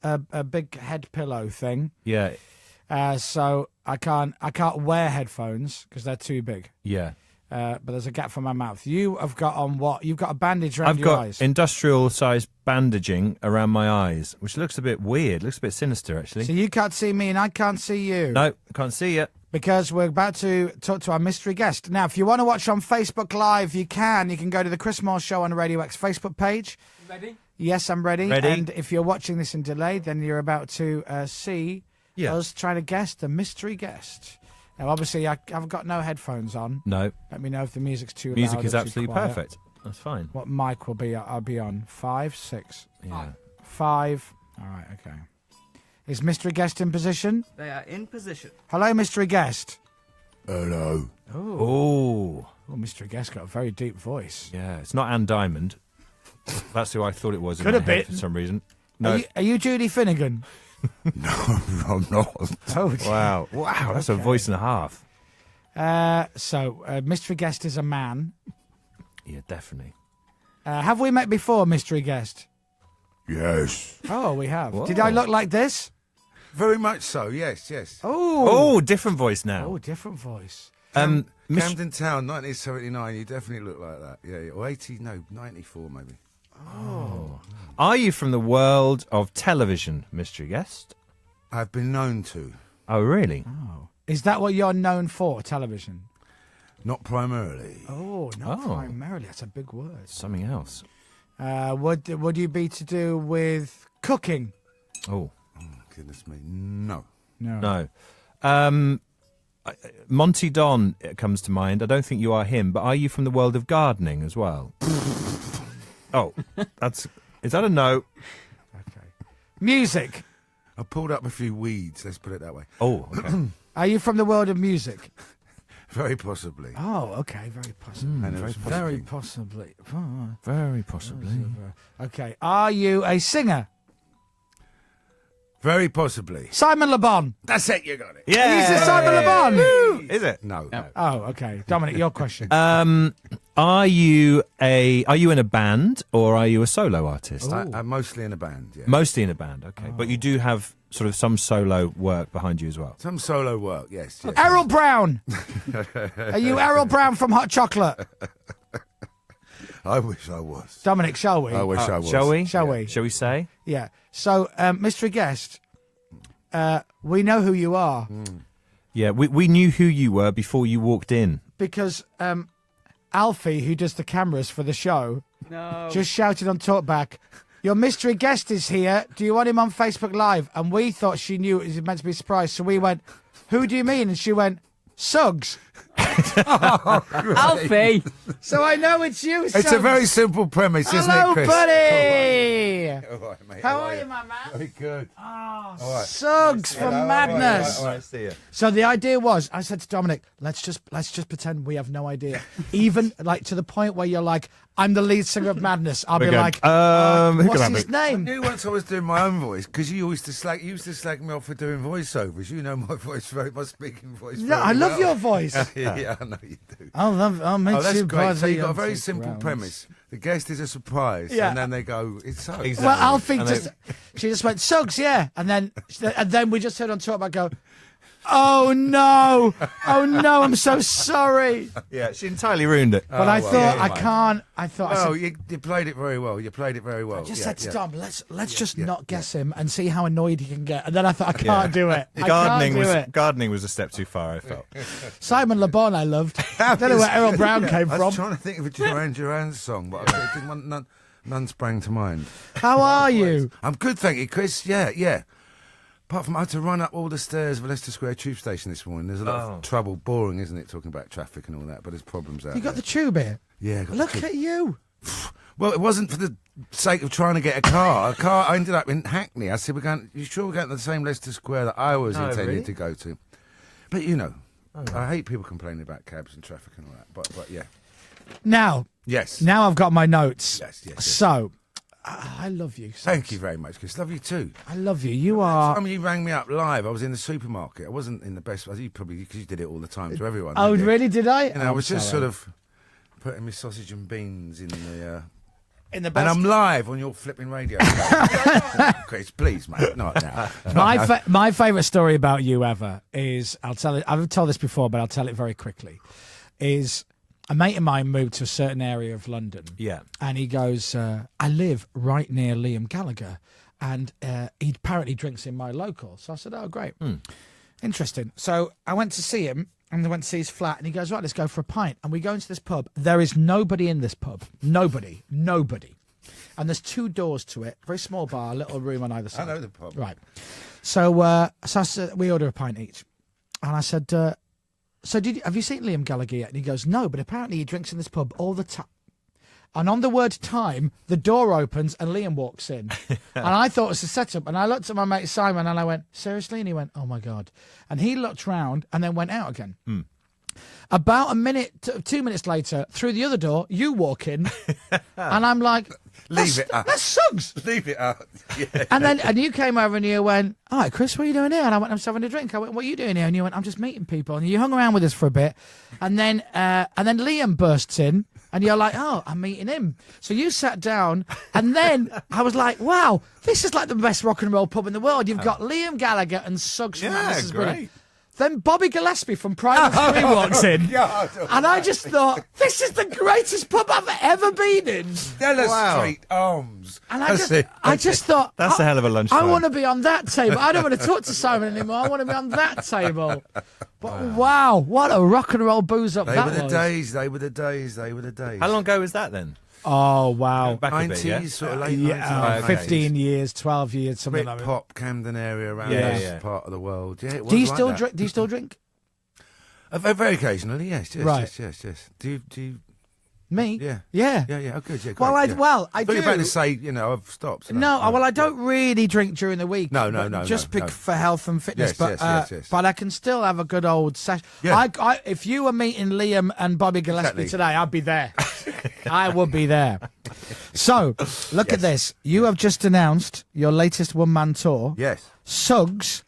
a big head pillow thing. Yeah. So I can't wear headphones because they're too big. Yeah. But there's a gap for my mouth. You have got on what? You've got a bandage around your eyes. I've got industrial-sized bandaging around my eyes, which looks a bit weird. Looks a bit sinister, actually. So you can't see me and I can't see you. No, I can't see you. Because we're about to talk to our mystery guest. Now, if you want to watch on Facebook Live, you can. You can go to the Chris Moyles Show on Radio X Facebook page. Ready? Yes, I'm ready. Ready. And if you're watching this in delay, then you're about to see us trying to guess the mystery guest. Now, obviously, I've got no headphones on. No. Let me know if the music's too loud. Music is or too absolutely quiet. perfect. That's fine. What mic will be? I'll be on 5, 6, Yeah. 5. All right, okay. Is mystery guest in position? They are in position. Hello, mystery guest. Hello. Oh. Oh, mystery guest got a very deep voice. Yeah, it's not Anne Diamond. That's who I thought it was in Could my have head been. for some reason. No. Are you Judy Finnegan? No, I'm not. Oh, Wow. Wow, that's a voice and a half. Mystery guest is a man. Yeah, definitely. Have we met before, mystery guest? Yes. Oh, we have. Whoa. Did I look like this? Very much so, yes. Oh, different voice now. oh, different voice. Camden Town, 1979, you definitely look like that. Yeah. Or 94 maybe. Are you from the world of television, mystery guest? I've been known to. Oh, really? Oh, is that what you're known for, television? Not primarily. Oh, not Oh. primarily. That's a big word. Something else. Would you be to do with cooking? Oh, Goodness me. No. no. Monty Don comes to mind. I don't think you are him, but are you from the world of gardening as well? Oh, is that a no? Okay. Music. I pulled up a few weeds, let's put it that way. Oh, okay. Are you from the world of music? Very possibly. Oh, okay. Very possibly. And it was Very fucking- possibly. Oh. Very possibly. Okay. Are you a singer? Very possibly. Simon Le Bon. That's it, you got it. Yeah. Is it Simon Le Bon? Is it? No. Oh, okay. Dominic, your question. Are you in a band or are you a solo artist? I'm mostly in a band, yeah. Mostly in a band, okay. But you do have sort of some solo work behind you as well. Some solo work, yes. Errol Brown. Are you Errol Brown from Hot Chocolate? I wish I was. Dominic, shall we? I wish I was. Shall we? Shall we? Shall we say? Yeah. So, mystery guest, we know who you are Yeah, we knew who you were before you walked in. because Alfie, who does the cameras for the show, No. just shouted on Talkback, "Your mystery guest is here. Do you want him on Facebook Live?" And we thought she knew it was meant to be a surprise. So we went, "Who do you mean?" And she went, "Suggs." Alfie! So I know it's you, Suggs. It's a very simple premise, isn't Hello, it, Chris? buddy. All right, mate. How are you, my man? Very good. Oh, Suggs from Madness. All right, see you. So the idea was, I said to Dominic, let's just pretend we have no idea. Even like to the point where you're like, I'm the lead singer of Madness. I'll be Okay. like, Who what's can his have I name? knew once I was doing my own voice because you used to slag me off for doing voiceovers. You know my voice my speaking voice. No, very I love well. your voice. Yeah, I know you do. I'll make Oh, that's you great. So body you've got a on very 6 simple rounds. premise. The guest is a surprise, Yeah. and then they go, "It's so." Exactly. Well, Alfie And she just went, Suggs, yeah. And then we just heard on talk about go, oh no, I'm so sorry. Yeah, she entirely ruined it. But I well, thought, yeah, I fine. can't, I thought, I Well, said, you played it very well. You played it very well. I just Yeah, said to yeah. Dom, let's just not guess him and see how annoyed he can get. And then I thought, I can't do it. I Gardening can't do was it. gardening was a step too far, I felt. Simon Le Bon, I loved. I don't know where Errol Brown came I from. was trying to think of a Duran Duran song, but I didn't, none sprang to mind. How are you? I'm good, thank you, Chris. Yeah. Apart from I had to run up all the stairs of Leicester Square tube station this morning. There's a lot of trouble. Boring, isn't it, talking about traffic and all that, but there's problems out You got there. the tube here? Yeah, got the Look tube. at you. Well, it wasn't for the sake of trying to get a car. I ended up in Hackney. I said, you sure we're going to the same Leicester Square that I was intending really? to go to? But, you know, I hate people complaining about cabs and traffic and all that. But yeah. Now Yes. I've got my notes. Yes. So, I love you. Thank you very much, Chris. Love you too. I love you. You are. I mean, you rang me up live. I was in the supermarket. I wasn't in the best. You probably because you did it all the time to everyone. Oh, didn't you? really? Did I? You know, I was just sort of putting my sausage and beans in the in the And best. I'm live on your flipping radio. Chris, please, mate, not now. My favourite story about you ever is, I'll tell it. I've told this before, but I'll tell it very quickly. Is a mate of mine moved to a certain area of London. Yeah. And he goes, I live right near Liam Gallagher, and he apparently drinks in my local. So I said, oh, great. Interesting. So I went to see him, and I went to see his flat, and he goes, right, let's go for a pint. And we go into this pub. There is nobody in this pub. Nobody. And there's 2 doors to it. Very small bar, little room on either side. I know the pub. Right. So, I said, we order a pint each. And I said, so have you seen Liam Gallagher yet? And he goes, no, but apparently he drinks in this pub all the time. And on the word time, the door opens and Liam walks in. And I thought it was a setup. And I looked at my mate Simon and I went, seriously? And he went, oh my God. And he looked round and then went out again. About a minute, 2 minutes later, through the other door, you walk in. And I'm like, Leave it up. That's Suggs. Leave it out. Yeah. And you came over and you went, all right, Chris, what are you doing here? And I went, I'm just having a drink. I went, what are you doing here? And you went, I'm just meeting people. And you hung around with us for a bit. And then Liam bursts in. And you're like, oh, I'm meeting him. So you sat down, and then I was like, wow, this is like the best rock and roll pub in the world. You've got Liam Gallagher and Suggs from This is brilliant. Great. Then Bobby Gillespie from Private Three walks in. And I just thought, this is the greatest pub I've ever been in. Stella Street Arms. And I just thought, That's a hell of a lunch. I want to be on that table. I don't want to talk to Simon anymore. I want to be on that table. But wow, what a rock and roll booze up They that were the was. days. They were the days. They were the days. How long ago was that then? Oh, wow. Back a bit, 90s, yeah? sort of late Yeah, 90s. 15 years, 12 years, something like that. Britpop, Camden area around Yeah, this yeah. part of the world. Yeah, it was Do you like still that. drink? Do you still drink? Very occasionally, yes. Right. Yes. Do you? Me? Yeah. Yeah. Yeah. Oh, good. Yeah. Well, great, I thought do. you were about to say, I've stopped. No, well, I don't really drink during the week. No, Just no. for health and fitness. Yes, yes. But I can still have a good old session. Yeah. If you were meeting Liam and Bobby Gillespie Exactly. today, I'd be there. I would be there. So, look at this. You have just announced your latest one-man tour. Yes. Suggs,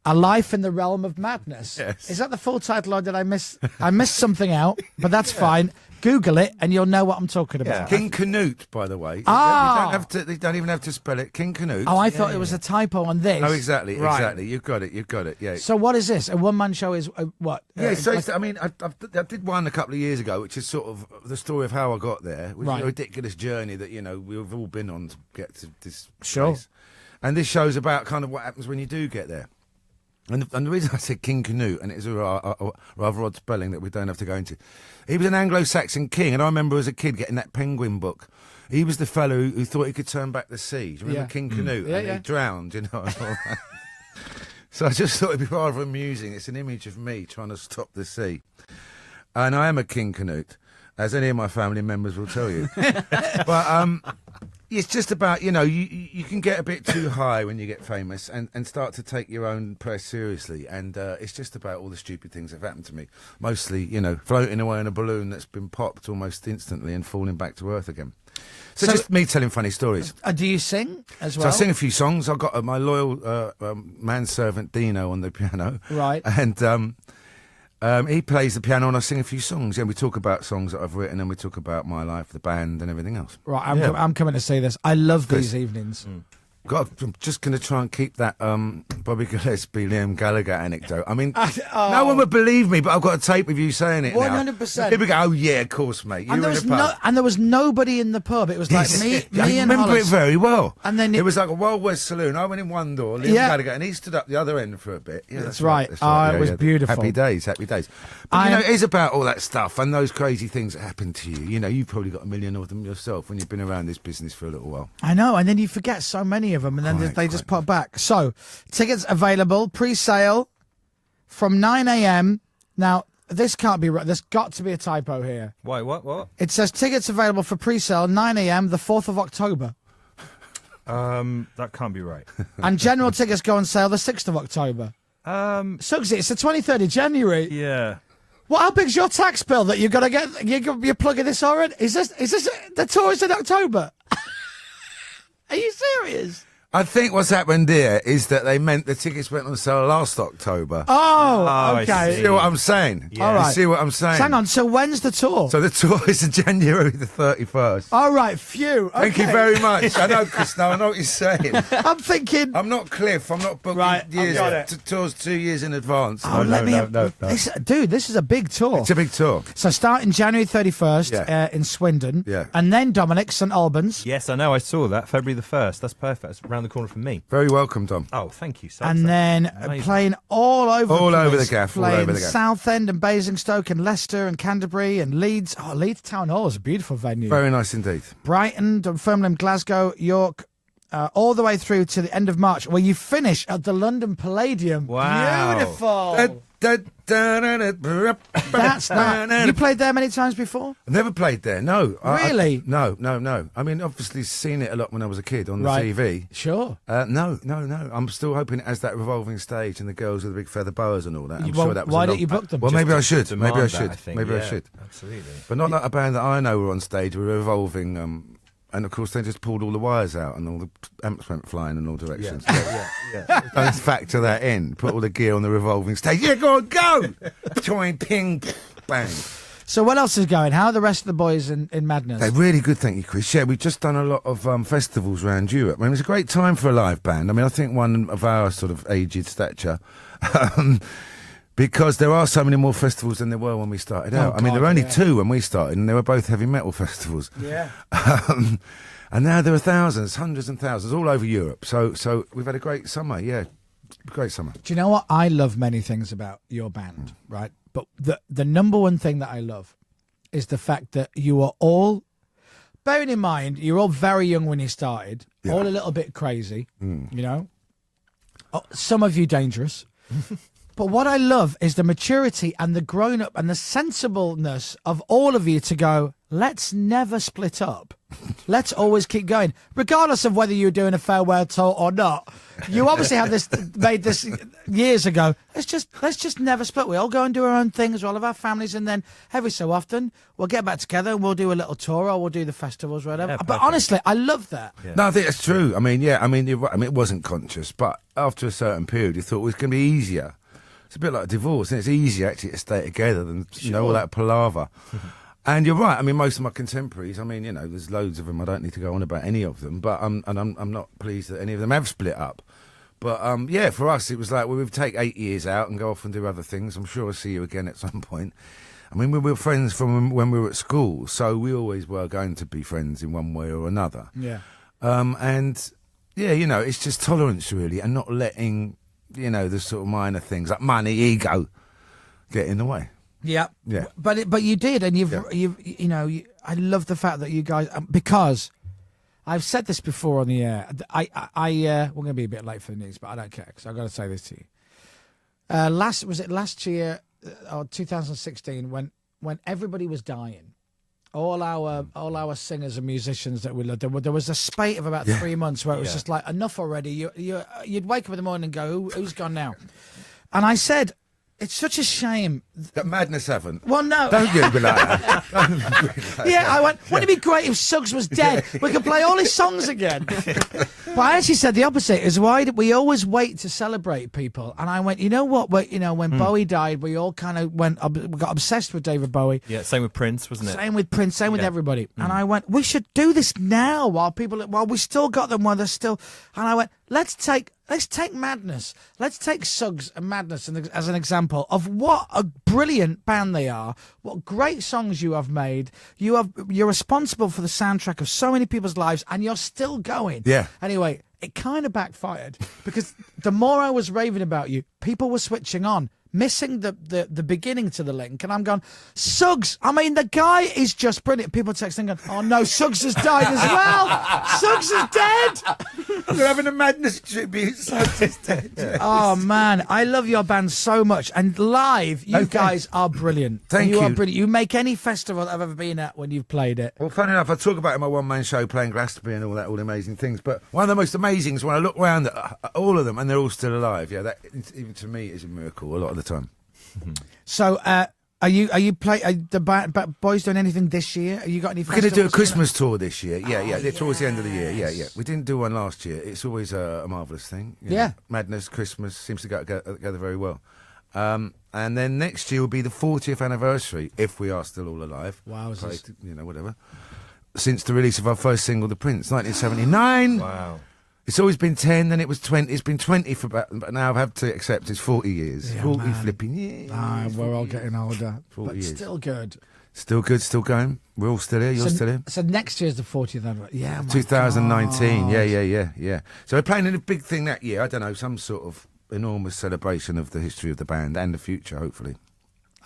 A Life in the Realm of Madness. Yes. Is that the full title, or did I miss? I missed something out, but that's fine. Google it, and you'll know what I'm talking about. King Canute, by the way. Ah. They don't even have to spell it. King Canute. Oh, I thought it was a typo on this. Oh, exactly. Right. You've got it. Yeah. So what is this? A one-man show is what? Yeah, so I did one a couple of years ago, which is sort of the story of how I got there, which is a ridiculous journey that we've all been on to get to this place. And this show's about kind of what happens when you do get there. And the reason I said King Canute, and it is a rather odd spelling that we don't have to go into, he was an Anglo-Saxon king, and I remember as a kid getting that Penguin book. He was the fellow who thought he could turn back the sea. Do you remember King Canute? Yeah, and he drowned, and all that. So I just thought it'd be rather amusing. It's an image of me trying to stop the sea. And I am a King Canute, as any of my family members will tell you. But it's just about, you can get a bit too high when you get famous and start to take your own press seriously. And it's just about all the stupid things that have happened to me. Mostly, floating away in a balloon that's been popped almost instantly and falling back to earth again. So just me telling funny stories. Do you sing as well? So I sing a few songs. I've got my loyal manservant Dino on the piano. Right. And he plays the piano and I sing a few songs. Yeah, we talk about songs that I've written and we talk about my life, the band and everything else. Right, I'm coming to see this. I love these evenings. God, I'm just going to try and keep that Bobby Gillespie, Liam Gallagher anecdote. I mean, no one would believe me, but I've got a tape of you saying it 100%. People go, oh yeah, of course, mate. You And were in the pub. there was nobody in the pub. It was like me I and remember Hollis. it very well. And then it was like a Wild West saloon. I went in one door, Liam Gallagher, and he stood up the other end for a bit. Yeah, That's right. It was beautiful. Happy days. But it is about all that stuff and those crazy things that happen to you. You've probably got a million of them yourself when you've been around this business for a little while. I know, and then you forget so many of them, and then they just pop back. So, tickets available, pre-sale from 9 a.m. Now, this can't be right. There's got to be a typo here. Why? What? It says tickets available for pre-sale 9 a.m. the 4th of October. That can't be right. And general tickets go on sale the 6th of October. Suggs, it's the 23rd of January. Yeah. Well, how big's your tax bill that you're gonna get? You're plugging this already? Is this the tour is in October? Are you serious? I think what's happened here is that they meant the tickets went on sale last October. Oh, I okay. see. See what I'm saying? Yeah. All right. You see what I'm saying? Hang on. So when's the tour? So the tour is January the 31st. All right, phew. Thank you okay. very much. I know, Chris. Now I know what you're saying. I'm thinking. I'm not Cliff. I'm not booking Right, I've years got it. tours 2 years in advance. Oh, let me have, no. Dude, this is a big tour. It's a big tour. So starting January 31st Yeah. in Swindon. Yeah. And then Dominic, St Albans. Yes, I know. I saw that. February the 1st. That's perfect. It's around the corner from me. Very welcome, Dom. Oh, thank you, sir. And then Amazing. playing all over All the over place. the gaff, all Playing over the gaff. Southend and Basingstoke and Leicester and Canterbury and Leeds. Oh, Leeds Town Hall is a beautiful venue. Very nice indeed. Brighton, Dunfermline, Glasgow, York, all the way through to the end of March, where you finish at the London Palladium. Wow. Beautiful. That's not. You played there many times before? I've never played there, no. Really? No. I mean, obviously seen it a lot when I was a kid on the Right. TV. Sure. No. I'm still hoping it has that revolving stage and the girls with the big feather boas and all that. I'm Well, sure that was why a don't long- you book them? Well, Just maybe I to should. demand Maybe I that, should. I think. Maybe I Yeah, should. Absolutely. But not like a band that I know were on stage with a revolving. And of course, they just pulled all the wires out and all the amps went flying in all directions. yeah. Don't factor that in. Put all the gear on the revolving stage. Yeah, go on, go! Join, ping, bang. So what else is going? How are the rest of the boys in Madness? They're really good, thank you, Chris. Yeah, we've just done a lot of festivals around Europe. I mean, it's a great time for a live band. I mean, I think one of our sort of aged stature, because there are so many more festivals than there were when we started out. I mean, there were only 2 when we started, and they were both heavy metal festivals. Yeah. And now there are thousands, hundreds and thousands all over Europe. So we've had a great summer, yeah. Great summer. Do you know what? I love many things about your band, right? But the number one thing that I love is the fact that you are all, bearing in mind, you're all very young when you started, all a little bit crazy, you know? Oh, some of you dangerous. But what I love is the maturity and the grown up and the sensibleness of all of you to go, let's never split up. Let's always keep going, regardless of whether you're doing a farewell tour or not. You obviously had this made this years ago. Let's just never split. We all go and do our own things, all of our families, and then every so often we'll get back together and we'll do a little tour or we'll do the festivals, or whatever. Yeah, But perfect. honestly, I love that. Yeah. No, I think that's true. I mean, yeah, I mean, you're right. I mean, it wasn't conscious, but after a certain period, you thought it was going to be easier. It's a bit like a divorce, and it's easier actually to stay together than all that palaver. And you're right. I mean, most of my contemporaries. I mean, there's loads of them. I don't need to go on about any of them, but I'm not pleased that any of them have split up. But yeah, for us, it was like we would take 8 years out and go off and do other things. I'm sure I'll see you again at some point. I mean, we were friends from when we were at school, so we always were going to be friends in one way or another. Yeah. And yeah, it's just tolerance really, and not letting the sort of minor things like money, ego, get in the way. Yeah, Yeah. But you did, and I love the fact that you guys, because I've said this before on the air. We're going to be a bit late for the news, but I don't care because I've got to say this to you. Last year or 2016 when everybody was dying, all our singers and musicians that we loved, there was a spate of about 3 months where it was just like, enough already. You'd wake up in the morning and go, who's gone now? And I said, it's such a shame. That Madness haven't. Well, no. Don't you be like that. Don't be like Yeah, that. I went, wouldn't it be great if Suggs was dead? We could play all his songs again. But I actually said the opposite, is why did we always wait to celebrate people? And I went, you know what? When Bowie died, we all kind of we got obsessed with David Bowie. Yeah, same with Prince, wasn't it? Same with Prince, same with everybody. And I went, we should do this now while we still got them, while they're still. And I went, let's take Madness. Let's take Suggs and Madness as an example of what a brilliant band they are. What great songs you have made. You're responsible for the soundtrack of so many people's lives, and you're still going. Yeah. Anyway, it kind of backfired because the more I was raving about you, people were switching on, missing the beginning to the link, and I'm going, Suggs, I mean, the guy is just brilliant. People texting going, oh no, Suggs has died as well. Suggs is dead. You're having a Madness tribute. Suggs is dead. Yeah. Oh man, I love your band so much, and live, you Okay. guys are brilliant. Thank you. you. Are brilliant. You make any festival I've ever been at when you've played it. Well, funny enough, I talk about it in my one-man show, playing Glastonbury and all the amazing things. But one of the most amazing is when I look around at all of them and they're all still alive. Yeah, that even to me is a miracle a lot of the time. So Are you the boys doing anything this year? Are you got any? We're going to do a festivals Christmas tour this year. Yeah, Oh, towards the end of the year. Yeah. yes. We didn't do one last year. It's always a marvellous thing. you know. Yeah. Madness, Christmas seems to go together very well. And then next year will be the 40th anniversary, if we are still all alive. Wowzers. Pray to- whatever. Since the release of our first single, The Prince, 1979. Wow. It's always been 10, then it was 20. It's been 20 for about, but now I've had to accept it's 40 years. Yeah, 40 man. flipping years. We're all getting older, 40 but years. still good. Still good, still going. We're all still here. You're still here. So next year's the 40th anniversary. Yeah, my 2019. God. Yeah. So we're planning a big thing that year. I don't know, some sort of enormous celebration of the history of the band and the future, hopefully.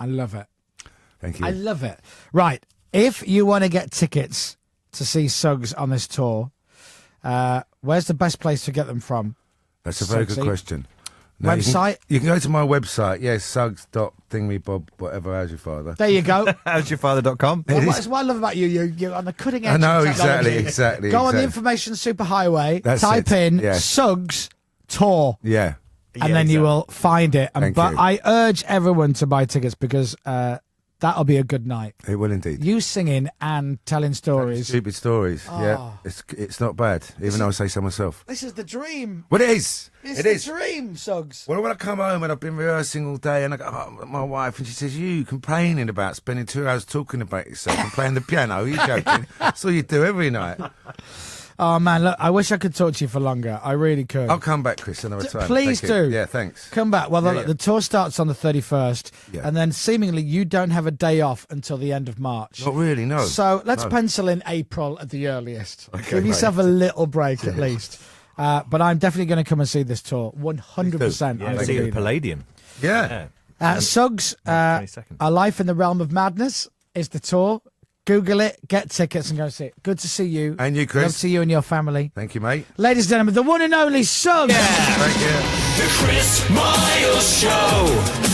I love it. Thank you. I love it. Right, if you want to get tickets to see Suggs on this tour, where's the best place to get them from? That's a very good Suggsy. question. Website? You can go to my website. Yes, Suggs.thingmebob, whatever, as your father. There you go. Howsyourfather.com. Well, that's what I love about you. You're on the cutting edge. I know, of technology. exactly. Go on the information superhighway, That's type it. in Yeah. Suggs tour, Yeah. and then you will find it. Thank But you. I urge everyone to buy tickets because that'll be a good night. It will indeed. You singing and telling stories. Stupid stories. Oh. Yeah. It's not bad, even though I say so myself. This is the dream. Well, it is. It's It the is. dream, Suggs. Well, when I come home and I've been rehearsing all day, and I go, my wife, and she says, "You complaining about spending 2 hours talking about yourself and playing the piano? Are you joking? That's all you do every night." Oh man, look, I wish I could talk to you for longer. I really could. I'll come back, Chris, another time. Please Thank you. do. Yeah, thanks. Come back. Well, Yeah. the tour starts on the 31st, Yeah. and then seemingly you don't have a day off until the end of March. Not really, no. So let's No. pencil in April at the earliest. Okay, Give yourself mate. a little break at least. But I'm definitely going to come and see this tour. 100%. Yeah, I'm see gonna the be there. Palladium. Yeah. Suggs, 22nd. A Life in the Realm of Madness is the tour. Google it, get tickets, and go see it. Good to see you. And you, Chris. Love to see you and your family. Thank you, mate. Ladies and gentlemen, the one and only Suggs. Thank you. The Chris Moyles Show.